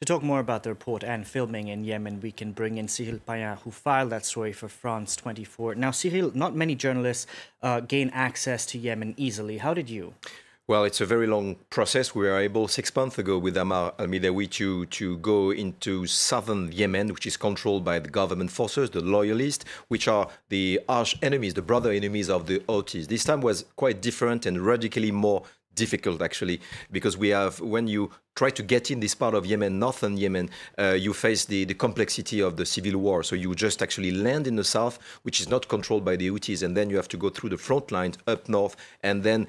To talk more about the report and filming in Yemen, we can bring in Cyril Payen, who filed that story for France 24. Now, Cyril, not many journalists gain access to Yemen easily. How did you? Well, it's a very long process. We were able 6 months ago with Ammar al-Midawi to go into southern Yemen, which is controlled by the government forces, the loyalists, which are the arch enemies, the brother enemies of the Houthis. This time was quite different and radically more difficult, actually, because when you try to get in this part of Yemen, northern Yemen, you face the complexity of the civil war. So you just actually land in the south, which is not controlled by the Houthis, and then you have to go through the front lines up north, and then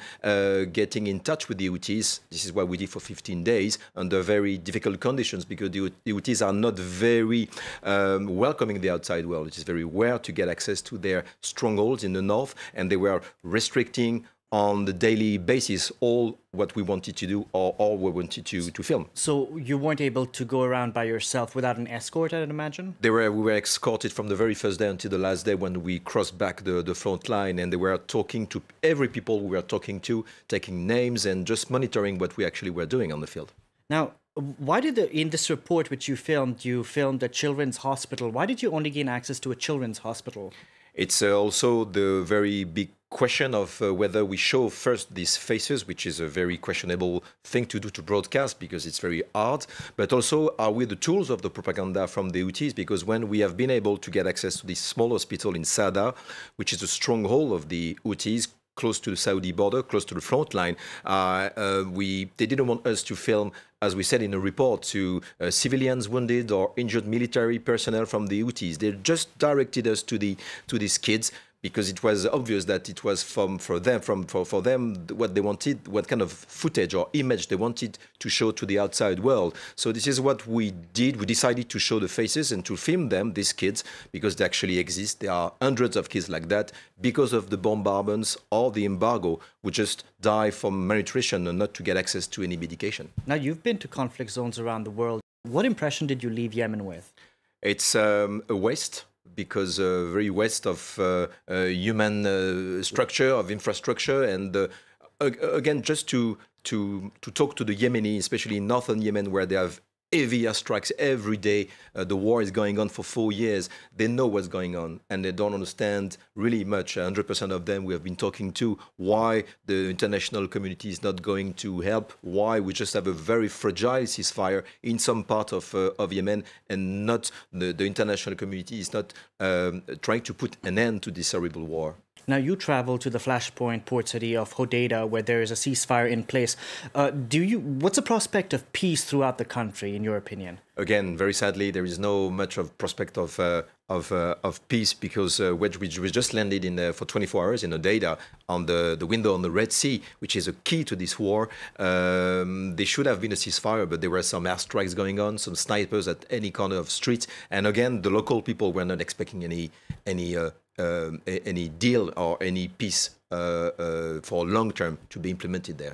getting in touch with the Houthis. This is what we did for 15 days under very difficult conditions, because the Houthis are not very welcoming the outside world. It is very rare to get access to their strongholds in the north, and they were restricting on the daily basis all what we wanted to do or all we wanted to film. So you weren't able to go around by yourself without an escort, I'd imagine? We were escorted from the very first day until the last day when we crossed back the front line, and they were talking to every people we were talking to, taking names and just monitoring what we actually were doing on the field. Now, why did in this report which you filmed a children's hospital, why did you only gain access to a children's hospital? It's also the very big question of whether we show first these faces, which is a very questionable thing to do to broadcast because it's very hard, but also are we the tools of the propaganda from the Houthis? Because when we have been able to get access to this small hospital in Sada, which is a stronghold of the Houthis, close to the Saudi border, close to the front line, they didn't want us to film, as we said in a report, to civilians wounded or injured military personnel from the Houthis. They just directed us to these kids, because it was obvious that it was for them what they wanted, what kind of footage or image they wanted to show to the outside world. So this is what we did. We decided to show the faces and to film them, these kids, because they actually exist. There are hundreds of kids like that because of the bombardments or the embargo, who just die from malnutrition and not to get access to any medication. Now, you've been to conflict zones around the world. What impression did you leave Yemen with? It's a waste, because very waste of human structure, of infrastructure, and again, just to talk to the Yemeni, especially in northern Yemen, where they have heavy airstrikes every day. The war is going on for 4 years. They know what's going on, and they don't understand really much. 100% of them we have been talking to, why the international community is not going to help, why we just have a very fragile ceasefire in some part of Yemen, and not the international community is not trying to put an end to this horrible war. Now, you travel to the flashpoint port city of Hodeidah, where there is a ceasefire in place. What's the prospect of peace throughout the country, in your opinion? Again, very sadly, there is no much of prospect of peace, because we just landed for 24 hours in Hodeidah on the window on the Red Sea, which is a key to this war. There should have been a ceasefire, but there were some airstrikes going on, some snipers at any corner of street, and again, the local people were not expecting any deal or any peace for long term to be implemented there.